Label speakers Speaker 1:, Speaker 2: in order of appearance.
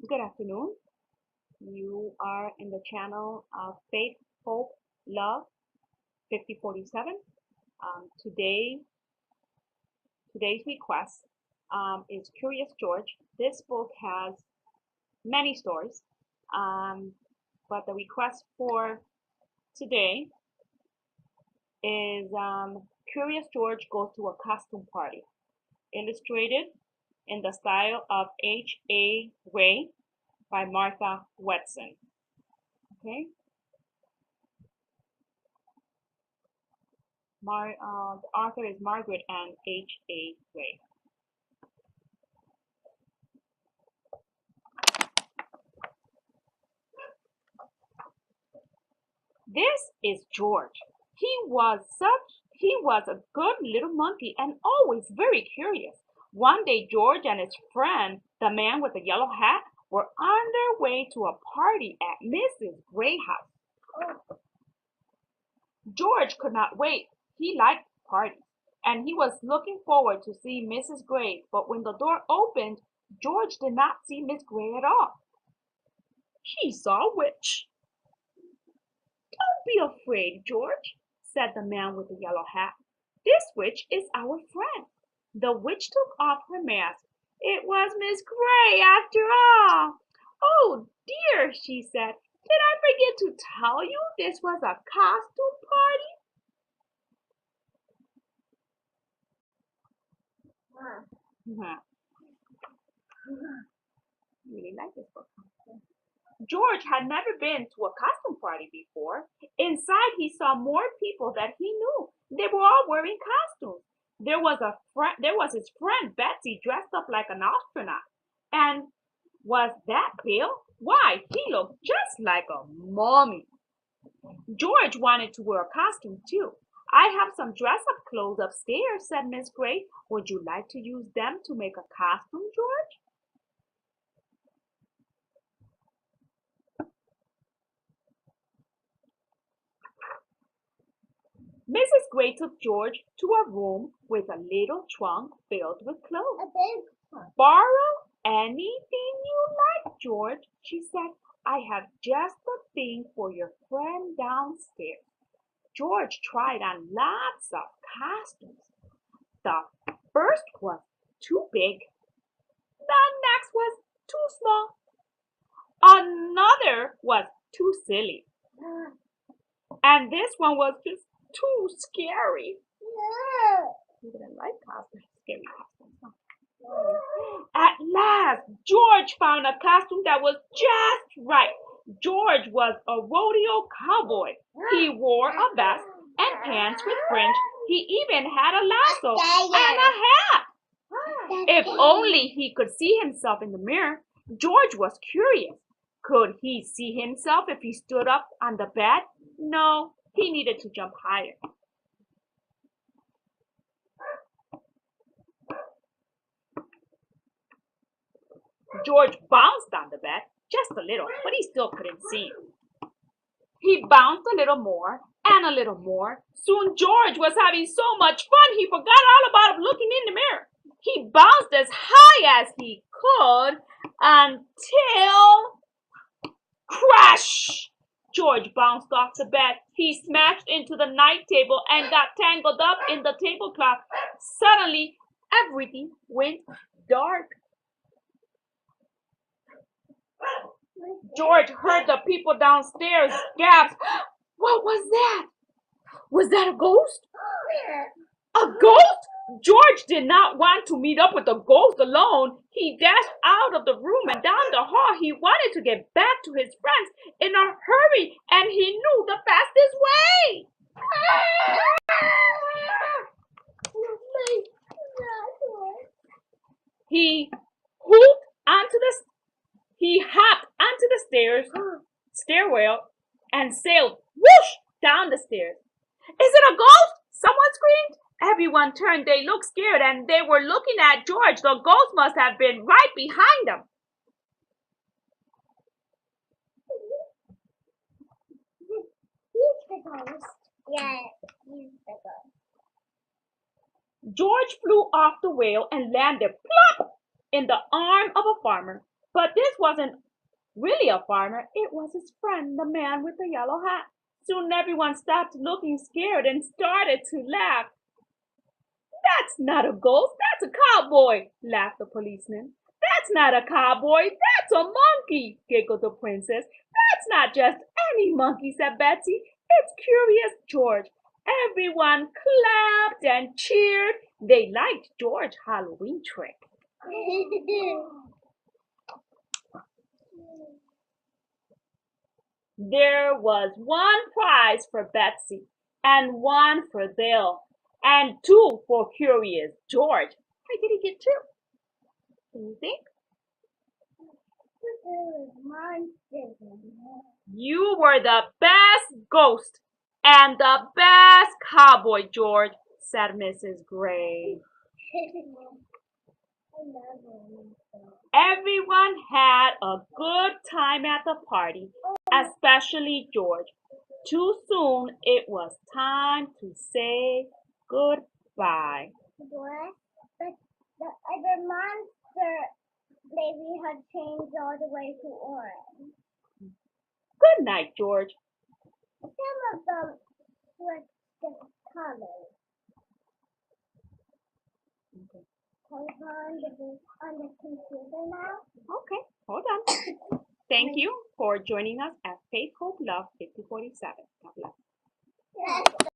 Speaker 1: Good afternoon. You are in the channel of Faith, Hope, Love 5047. Today, today's request is Curious George. This book has many stories, um, but the request for today is Curious George Goes to a Costume Party, illustrated in the style of H.A. Ray by Martha Wetson. Okay. The author is Margret and H.A. Ray. This is George. He was a good little monkey and always very curious. One day George and his friend, the man with the yellow hat, were on their way to a party at Mrs. Gray's house. George could not wait. He liked parties, and he was looking forward to see Mrs. Gray, but when the door opened, George did not see Miss Gray at all. He saw a witch. "Don't be afraid, George," said the man with the yellow hat. "This witch is our friend." The witch took off her mask. It was Miss Gray after all. "Oh dear," she said, "did I forget to tell you this was a costume party?" I really like this book. George had never been to a costume party before. Inside, he saw more people that he knew. They were all wearing costumes. There was his friend Betsy dressed up like an astronaut. And was that Bill? Why, he looked just like a mummy. George wanted to wear a costume too. "I have some dress-up clothes upstairs," said Miss Gray. "Would you like to use them to make a costume, George?" Mrs. Gray took George to a room with a little trunk filled with clothes. "Borrow anything you like, George," she said. "I have just the thing for your friend downstairs." George tried on lots of costumes. The first was too big. The next was too small. Another was too silly. And this one was just too scary. You didn't like costumes, scary costumes. At last, George found a costume that was just right. George was a rodeo cowboy. He wore a vest and pants with fringe. He even had a lasso and a hat. If only he could see himself in the mirror. George was curious. Could he see himself if he stood up on the bed? No, he needed to jump higher. George bounced on the bed, just a little, but he still couldn't see. He bounced a little more and a little more. Soon George was having so much fun he forgot all about looking in the mirror. He bounced as high as he could until crash! George bounced off the bed. He smashed into the night table and got tangled up in the tablecloth. Suddenly, everything went dark. George heard the people downstairs gasp. What was that? Was that a ghost? A ghost? George did not want to meet up with the ghost alone. He dashed out of the room and down the hall. He wanted to get back to his friends in a hurry, and he knew the fastest way. He hooped onto the he hopped onto the stairwell and sailed whoosh down the stairs. "Is it a ghost?" someone screamed. Everyone turned. They looked scared and they were looking at George. The ghost must have been right behind them. He's the ghost. Yeah, he's the ghost. George flew off the whale and landed plop in the arm of a farmer. But this wasn't really a farmer. It was his friend, the man with the yellow hat. Soon everyone stopped looking scared and started to laugh. That's not a ghost, that's a cowboy, laughed the policeman. That's not a cowboy, that's a monkey, giggled the princess. That's not just any monkey, said Betsy. It's Curious George. Everyone clapped and cheered. They liked George's Halloween trick. There was one prize for Betsy, and one for Bill, and two for Curious George. How did he get two? Can you think? You were the best ghost and the best cowboy, George, said Mrs. Gray. Everyone had a good time at the party, especially George. Too soon it was time to say goodbye. But the monster baby had changed all the way to orange. Good night, George. Some of them switched the colors. Okay. On the computer now. Okay, hold on. Thank you for joining us at Faith Hope Love 5047. God bless.